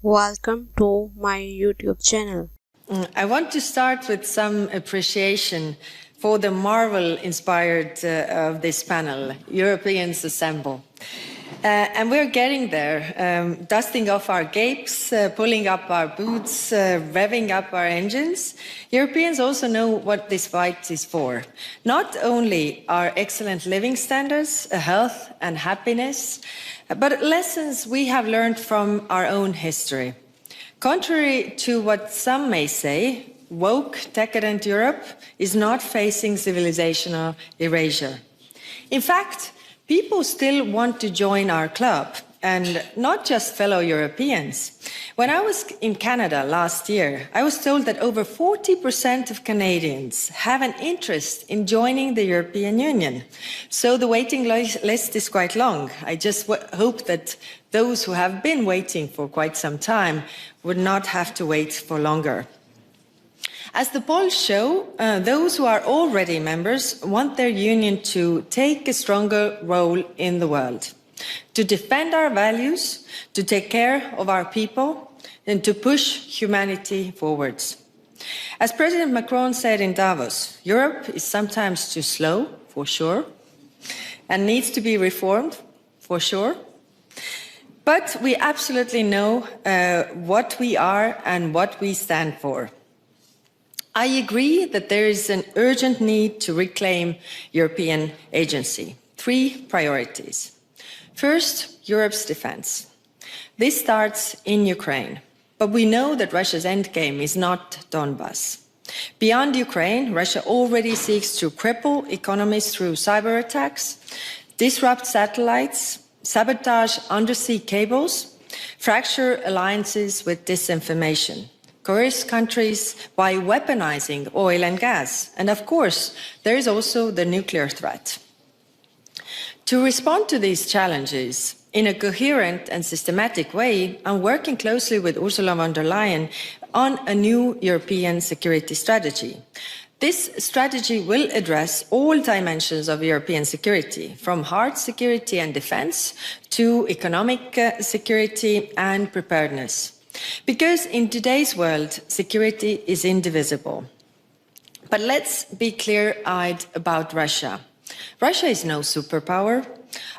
Welcome to my YouTube channel. I want to start with some appreciation for the marvel-inspired of this panel, Europeans Assemble. And we're getting there, dusting off our capes, pulling up our boots, revving up our engines. Europeans also know what this fight is for. Not only our excellent living standards, health and happiness, but lessons we have learned from our own history. Contrary to what some may say, woke, decadent Europe is not facing civilizational erasure. In fact, people still want to join our club, and not just fellow Europeans. When I was in Canada last year, I was told that over 40% of Canadians have an interest in joining the European Union. So the waiting list is quite long. I just hope that those who have been waiting for quite some time would not have to wait for longer. As the polls show, those who are already members want their union to take a stronger role in the world, to defend our values, to take care of our people, and to push humanity forwards. As President Macron said in Davos, Europe is sometimes too slow, for sure, and needs to be reformed, for sure. But we absolutely know what we are and what we stand for. I agree that there is an urgent need to reclaim European agency. 3 priorities. First, Europe's defense. This starts in Ukraine, but we know that Russia's endgame is not Donbas. Beyond Ukraine, Russia already seeks to cripple economies through cyber attacks, disrupt satellites, sabotage undersea cables, fracture alliances with disinformation, coerce countries by weaponizing oil and gas. And of course, there is also the nuclear threat. To respond to these challenges in a coherent and systematic way, I'm working closely with Ursula von der Leyen on a new European security strategy. This strategy will address all dimensions of European security, from hard security and defense to economic security and preparedness. Because in today's world, security is indivisible. But let's be clear-eyed about Russia. Russia is no superpower.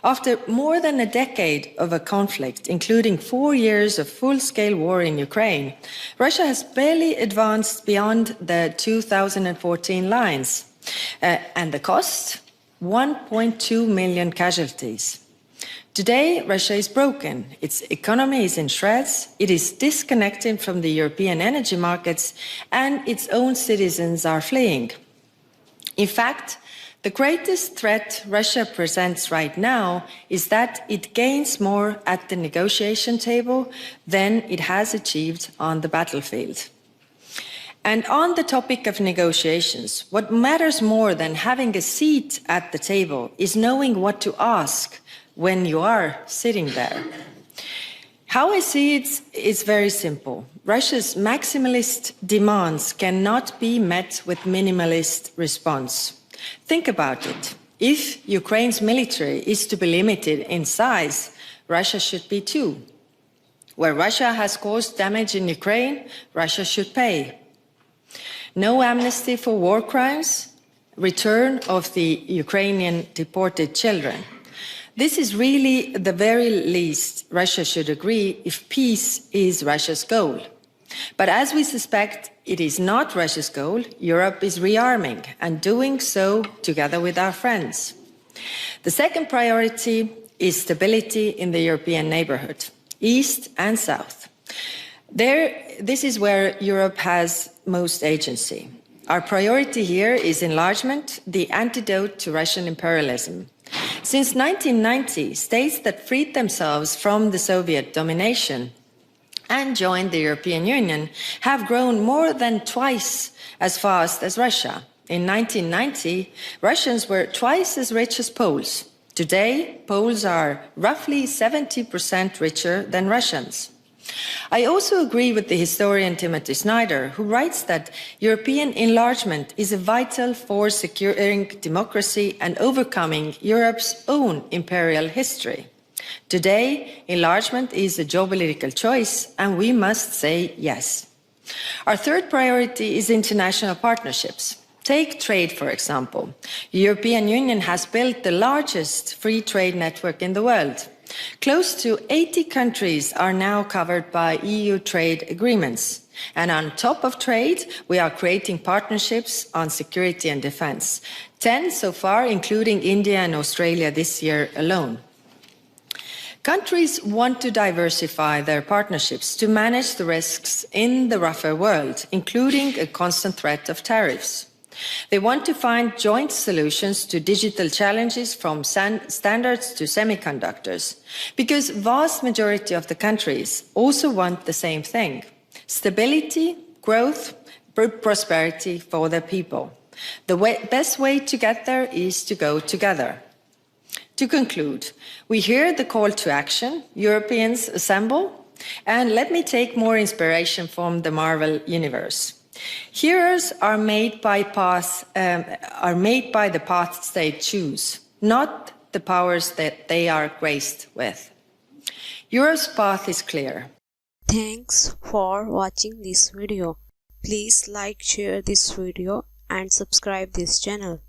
After more than a decade of a conflict, including 4 years of full-scale war in Ukraine, Russia has barely advanced beyond the 2014 lines. And the cost? 1.2 million casualties. Today, Russia is broken. Its economy is in shreds, it is disconnected from the European energy markets, and its own citizens are fleeing. In fact, the greatest threat Russia presents right now is that it gains more at the negotiation table than it has achieved on the battlefield. And on the topic of negotiations, what matters more than having a seat at the table is knowing what to ask when you are sitting there. How I see it is very simple. Russia's maximalist demands cannot be met with minimalist response. Think about it. If Ukraine's military is to be limited in size, Russia should be too. Where Russia has caused damage in Ukraine, Russia should pay. No amnesty for war crimes, return of the Ukrainian deported children. This is really the very least Russia should agree if peace is Russia's goal. But as we suspect it is not Russia's goal, Europe is rearming and doing so together with our friends. The second priority is stability in the European neighbourhood, East and South. This is where Europe has most agency. Our priority here is enlargement, the antidote to Russian imperialism. Since 1990, states that freed themselves from the Soviet domination and joined the European Union have grown more than twice as fast as Russia. In 1990, Russians were twice as rich as Poles. Today, Poles are roughly 70% richer than Russians. I also agree with the historian Timothy Snyder, who writes that European enlargement is vital for securing democracy and overcoming Europe's own imperial history. Today, enlargement is a geopolitical choice, and we must say yes. Our third priority is international partnerships. Take trade, for example. The European Union has built the largest free trade network in the world. Close to 80 countries are now covered by EU trade agreements. And on top of trade, we are creating partnerships on security and defense. 10 so far, including India and Australia this year alone. Countries want to diversify their partnerships to manage the risks in the rougher world, including a constant threat of tariffs. They want to find joint solutions to digital challenges from standards to semiconductors, because the vast majority of the countries also want the same thing: stability, growth, prosperity for their people. The best way to get there is to go together. To conclude, we hear the call to action, Europeans assemble, and let me take more inspiration from the Marvel universe. Heroes are made by the paths they choose, not the powers that they are graced with. Europe's path is clear. Thanks for watching this video. Please like, share this video and subscribe this channel.